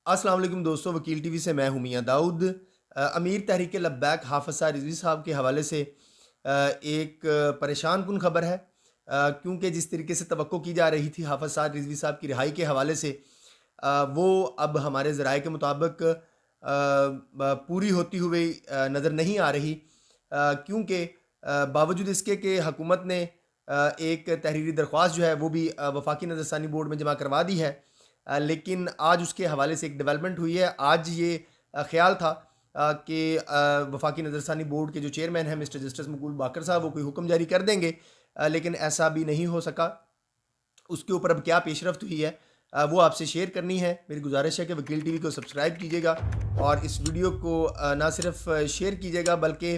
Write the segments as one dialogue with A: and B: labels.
A: अस्सलाम वालेकुम दोस्तों, वकील टीवी से मैं हूं मियां दाऊद। अमीर तहरीक लब्बैक हाफ़िज़ साद रिज़वी साहब के हवाले से एक परेशान कुन खबर है, क्योंकि जिस तरीके से तवक्को की जा रही थी हाफ़िज़ साद रिज़वी साहब की रिहाई के हवाले से, वो अब हमारे ज़राए के मुताबिक पूरी होती हुई नज़र नहीं आ रही, क्योंकि बावजूद इसके कि हुकूमत ने एक तहरीरी दरख्वास्त जो है वो भी वफाकी नज़रसानी बोर्ड में जमा करवा दी है। लेकिन आज उसके हवाले से एक डेवलपमेंट हुई है। आज ये ख़्याल था कि वफाकी नज़रसानी बोर्ड के जो चेयरमैन हैं मिस्टर जस्टिस मकबूल बाकर साहब, वो कोई हुक्म जारी कर देंगे, लेकिन ऐसा भी नहीं हो सका। उसके ऊपर अब क्या पेशरफ्त हुई है वो आपसे शेयर करनी है। मेरी गुजारिश है कि वकील टीवी को सब्सक्राइब कीजिएगा और इस वीडियो को ना सिर्फ शेयर कीजिएगा बल्कि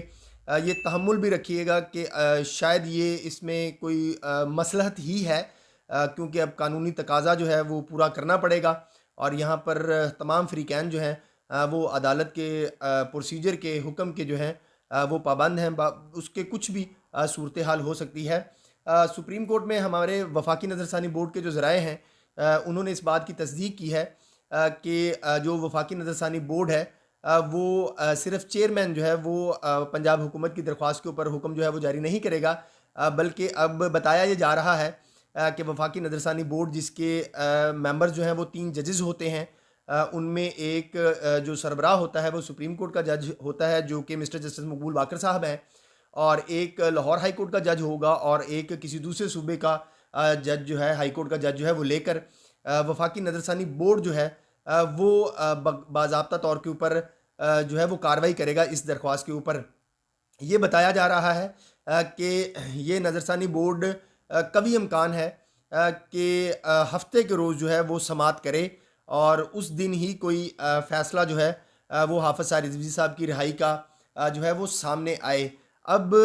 A: ये तहम्मुल भी रखिएगा कि शायद ये इसमें कोई मसलहत ही है, क्योंकि अब कानूनी तकाजा जो है वो पूरा करना पड़ेगा और यहाँ पर तमाम फ़रीक़ैन जो हैं वो अदालत के प्रोसीजर के हुक्म के जो हैं वो पाबंद हैं। उसके कुछ भी सूरत हाल हो सकती है। सुप्रीम कोर्ट में हमारे वफाकी नज़रसानी बोर्ड के जो ज़राए हैं उन्होंने इस बात की तस्दीक की है कि जो वफाकी नज़रसानी बोर्ड है वो सिर्फ चेयरमैन जो है वो पंजाब हुकूमत की दरख्वास्त के ऊपर हुक्म जो है वो जारी नहीं करेगा, बल्कि अब बताया ये जा रहा है कि वफाकी नज़रसानी बोर्ड जिसके मेंबर्स जो हैं वो 3 जजेस होते हैं, उनमें एक जो सरबराह होता है वो सुप्रीम कोर्ट का जज होता है जो कि मिस्टर जस्टिस मकबूल बाकर साहब हैं, और एक लाहौर हाई कोर्ट का जज होगा और एक किसी दूसरे सूबे का जज जो है, हाई कोर्ट का जज जो है वो लेकर वफाकी नज़रसानी बोर्ड जो है वो बाज़ाब्ता तौर के ऊपर जो है वो कार्रवाई करेगा इस दरख्वास्त के ऊपर। ये बताया जा रहा है कि ये नज़रसानी बोर्ड कभी इम्कान है कि हफ्ते के रोज़ जो है वो समात करे और उस दिन ही कोई फ़ैसला जो है वो हाफ़िज़ साद रिज़वी साहब की रिहाई का जो है वो सामने आए। अब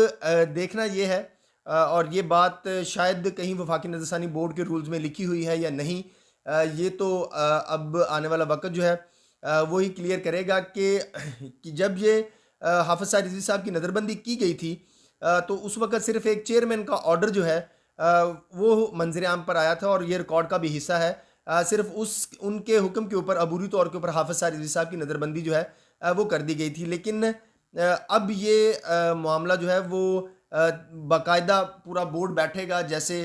A: देखना ये है और ये बात शायद कहीं वफाकी नज़रसानी बोर्ड के रूल्स में लिखी हुई है या नहीं, ये तो अब आने वाला वक़्त जो है वो ही क्लियर करेगा कि जब ये हाफ़िज़ साद रिज़वी साहब की नज़रबंदी की गई थी तो उस वक़्त सिर्फ़ एक चेयरमैन का ऑर्डर जो है वो मंज़िर आम पर आया था और ये रिकॉर्ड का भी हिस्सा है। सिर्फ़ उस उनके हुक्म के ऊपर अबूरी तौर के ऊपर हाफ़िज़ साद रिज़वी साहब की नज़रबंदी जो है वो कर दी गई थी। लेकिन अब ये मामला जो है वो बाकायदा पूरा बोर्ड बैठेगा, जैसे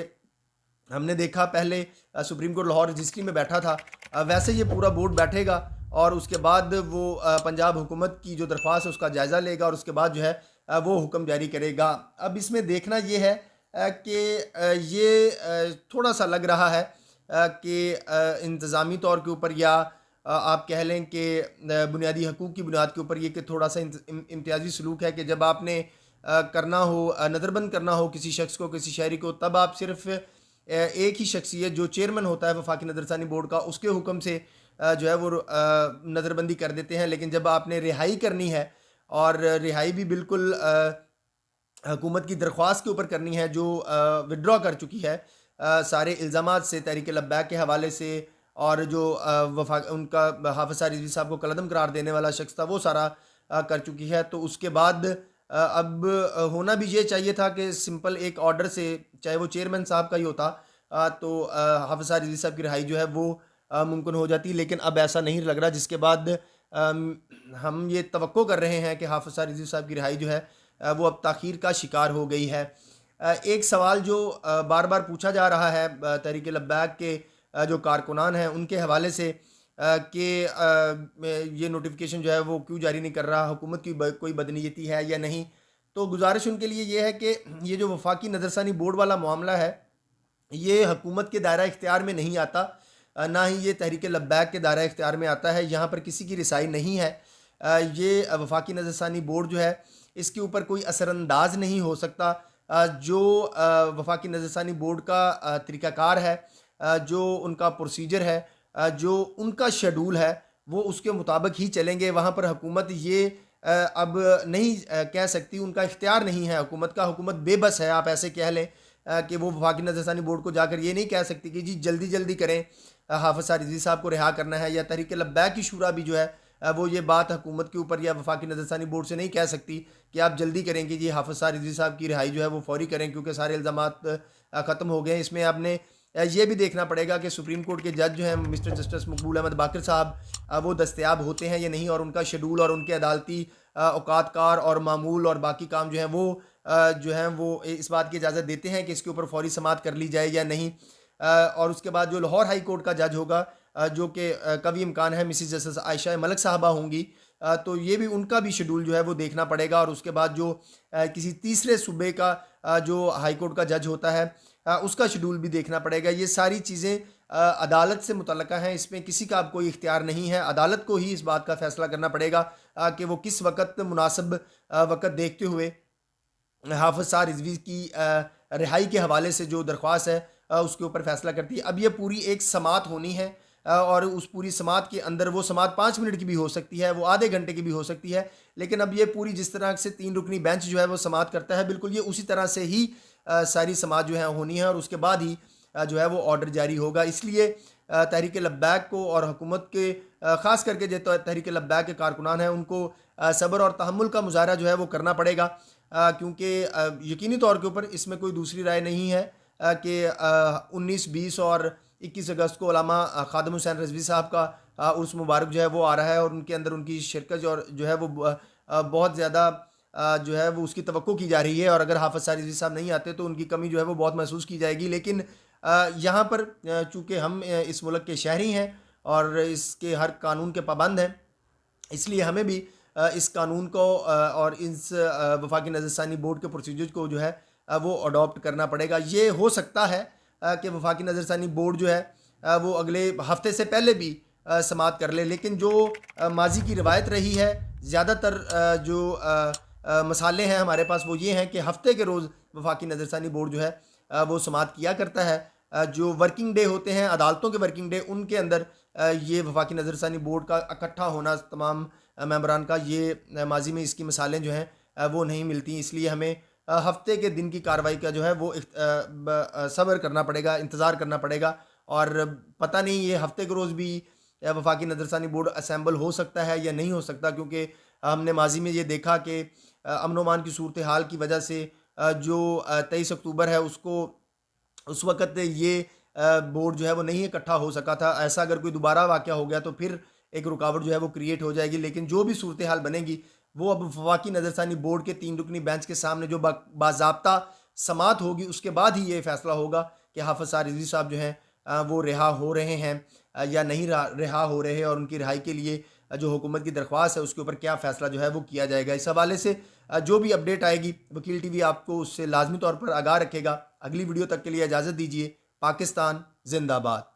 A: हमने देखा पहले सुप्रीम कोर्ट लाहौर रजिस्ट्री में बैठा था, वैसे ये पूरा बोर्ड बैठेगा और उसके बाद वो पंजाब हुकूमत की जो दरख्वास्त है उसका जायज़ा लेगा और उसके बाद जो है वो हुक्म जारी करेगा। अब इसमें देखना ये है कि ये थोड़ा सा लग रहा है कि इंतज़ामी तौर के ऊपर या आप कह लें कि बुनियादी हकूक़ की बुनियाद के ऊपर ये कि थोड़ा सा इम्तियाज़ी सलूक है कि जब आपने करना हो, नज़रबंद करना हो किसी शख्स को, किसी शहरी को, तब आप सिर्फ़ एक ही शख्सियत जो चेयरमैन होता है वफाकी नज़रसानी बोर्ड का, उसके हुक्म से जो है वो नज़रबंदी कर देते हैं। लेकिन जब आपने रिहाई करनी है और रिहाई भी बिल्कुल हुकूमत की दरख्वास्त के ऊपर करनी है जो विड्रॉ कर चुकी है सारे इल्ज़ामात से तहरीक लब्बैक के हवाले से, और जो उनका हाफ़िज़ साद रिज़वी साहब को कलअदम करार देने वाला शख्स था वो सारा कर चुकी है, तो उसके बाद अब होना भी ये चाहिए था कि सिंपल एक ऑर्डर से, चाहे वो चेयरमैन साहब का ही होता, तो हाफ़िज़ साद रिज़वी साहब की रिहाई जो है वो मुमकिन हो जाती। लेकिन अब ऐसा नहीं लग रहा, जिसके बाद हम ये तवक्को कर रहे हैं कि हाफ़िज़ साद रिज़वी साहब की रिहाई जो है वो अब ताख़ीर का शिकार हो गई है। एक सवाल जो बार बार पूछा जा रहा है तहरीक लब्बैक के जो कारकुनान हैं उनके हवाले से कि ये नोटिफिकेशन जो है वो क्यों जारी नहीं कर रहा, हुकूमत की कोई बदनीयती है या नहीं। तो गुजारिश उनके लिए ये है कि ये जो वफाकी नज़रसानी बोर्ड वाला मामला है ये हुकूमत के दायरा इख्तियार में नहीं आता, ना ही ये तहरीक लब्बैक के दायरा इख्तियार में आता है। यहाँ पर किसी की रिसाई नहीं है। ये वफाकी नज़रसानी बोर्ड जो है इसके ऊपर कोई असरअंदाज नहीं हो सकता। जो वफाकी नज़रसानी बोर्ड का तरीक़ाकार है, जो उनका प्रोसीजर है, जो उनका शेड्यूल है, वो उसके मुताबिक ही चलेंगे। वहाँ पर हुकूमत ये अब नहीं कह सकती, उनका इख्तियार नहीं है हुकूमत का। हुकूमत बेबस है, आप ऐसे कह लें कि वो वफाकी नज़रसानी बोर्ड को जाकर ये नहीं कह सकती कि जी जल्दी जल्दी करें, हाफ़िज़ साद रिज़वी साहब को रिहा करना है, या तहरीक लब्बैक की शूरा भी जो है वो ये बात हुकूमत के ऊपर या वफाकी नज़रसानी बोर्ड से नहीं कह सकती कि आप जल्दी करें कि जी हाफ़िज़ साद रिज़वी साहब की रिहाई जो है वो फ़ौरी करें, क्योंकि सारे इल्ज़ामात ख़त्म हो गए हैं। इसमें आपने ये भी देखना पड़ेगा कि सुप्रीम कोर्ट के जज जो हैं मिस्टर जस्टिस मकबूल अहमद बाकर साहब वो दस्तयाब होते हैं या नहीं, और उनका शेड्यूल और उनके अदालती औकात कार और मामूल और बाकी काम जो हैं वो जो हैं वो इस बात की इजाज़त देते हैं कि इसके ऊपर फौरी समाअत कर ली जाए या नहीं। और उसके बाद जो लाहौर हाई कोर्ट का जज होगा जो कि कभी इम्कान है मिसिस जस्टिस आयशा मलिक साहबा होंगी, तो ये भी उनका भी शेड्यूल जो है वो देखना पड़ेगा। और उसके बाद जो किसी तीसरे सूबे का जो हाई कोर्ट का जज होता है उसका शेड्यूल भी देखना पड़ेगा। ये सारी चीज़ें अदालत से मुतल्लका हैं, इसमें किसी का अब कोई इख्तियार नहीं है। अदालत को ही इस बात का फ़ैसला करना पड़ेगा कि वो किस वक्त मुनासिब वक्त देखते हुए हाफ़िज़ सार रिज़वी की रिहाई के हवाले से जो दरख्वास्त है उसके ऊपर फ़ैसला करती है। अब ये पूरी एक समाअत होनी है और उस पूरी समाअत के अंदर वो समाअत 5 मिनट की भी हो सकती है, वो आधे घंटे की भी हो सकती है, लेकिन अब ये पूरी जिस तरह से 3 रुकनी बेंच जो है वो समाअत करता है, बिल्कुल ये उसी तरह से ही सारी समाअत जो है होनी है और उसके बाद ही जो है वो ऑर्डर जारी होगा। इसलिए तहरीक लब्बैक को और हुकूमत के ख़ास करके जो तहरीक लब्बैक के कारकुनान हैं उनको सब्र और तहम्मुल का मुज़ाहरा जो है वो करना पड़ेगा, क्योंकि यकीनी तौर के ऊपर इसमें कोई दूसरी राय नहीं है कि 19, 20 और 21 अगस्त को उलमा खादिम हुसैन रिजवी साहब का उर्स मुबारक जो है वो आ रहा है और उनके अंदर उनकी शिरकत और जो है वो बहुत ज़्यादा जो है वो उसकी तवक्को की जा रही है। और अगर हाफ़िज़ सार रिजवी साहब नहीं आते तो उनकी कमी जो है वो बहुत महसूस की जाएगी। लेकिन यहाँ पर चूँकि हम इस मुल्क के शहरी हैं और इसके हर कानून के पाबंद हैं, इसलिए हमें भी इस कानून को और इस वफाकी नज़रसानी बोर्ड के प्रोसीजर को जो है वो अडॉप्ट करना पड़ेगा। ये हो सकता है कि वफाकी नज़रसानी बोर्ड जो है वो अगले हफ्ते से पहले भी समाअत कर ले, लेकिन जो माजी की रवायत रही है ज़्यादातर जो मसाले हैं हमारे पास वो ये हैं कि हफ्ते के रोज़ वफाकी नज़रसानी बोर्ड जो है वो समाअत किया करता है। जो वर्किंग डे होते हैं अदालतों के वर्किंग डे, उनके अंदर ये वफाकी नज़रसानी बोर्ड का इकट्ठा होना तमाम मेंबरान का, ये माजी में इसकी मिसालें जो हैं वो नहीं मिलती। इसलिए हमें हफ्ते के दिन की कार्रवाई का जो है वो सब्र करना पड़ेगा, इंतज़ार करना पड़ेगा। और पता नहीं ये हफ्ते के रोज़ भी वफाकी नज़रसानी बोर्ड असेंबल हो सकता है या नहीं हो सकता, क्योंकि हमने माजी में ये देखा कि अमन ओमान की सूरत हाल की वजह से जो 23 अक्टूबर है उसको उस वक़्त ये बोर्ड जो है वो नहीं इकट्ठा हो सका था। ऐसा अगर कोई दोबारा वाक़या हो गया तो फिर एक रुकावट जो है वो क्रिएट हो जाएगी। लेकिन जो भी सूरत हाल बनेगी वो अब वफाकी नज़रसानी बोर्ड के 3 रुकनी बेंच के सामने जो बाज़ाब्ता समाअत होगी उसके बाद ही ये फ़ैसला होगा कि हाफ़िज़ सार रिज़वी साहब जो हैं वो रिहा हो रहे हैं या नहीं रिहा हो रहे हैं, और उनकी रिहाई के लिए जो हुकूमत की दरख्वास्त है उसके ऊपर क्या फ़ैसला जो है वो किया जाएगा। इस हवाले से जो भी अपडेट आएगी वकील टीवी आपको उससे लाजमी तौर पर आगाह रखेगा। अगली वीडियो तक के लिए इजाज़त दीजिए। पाकिस्तान जिंदाबाद।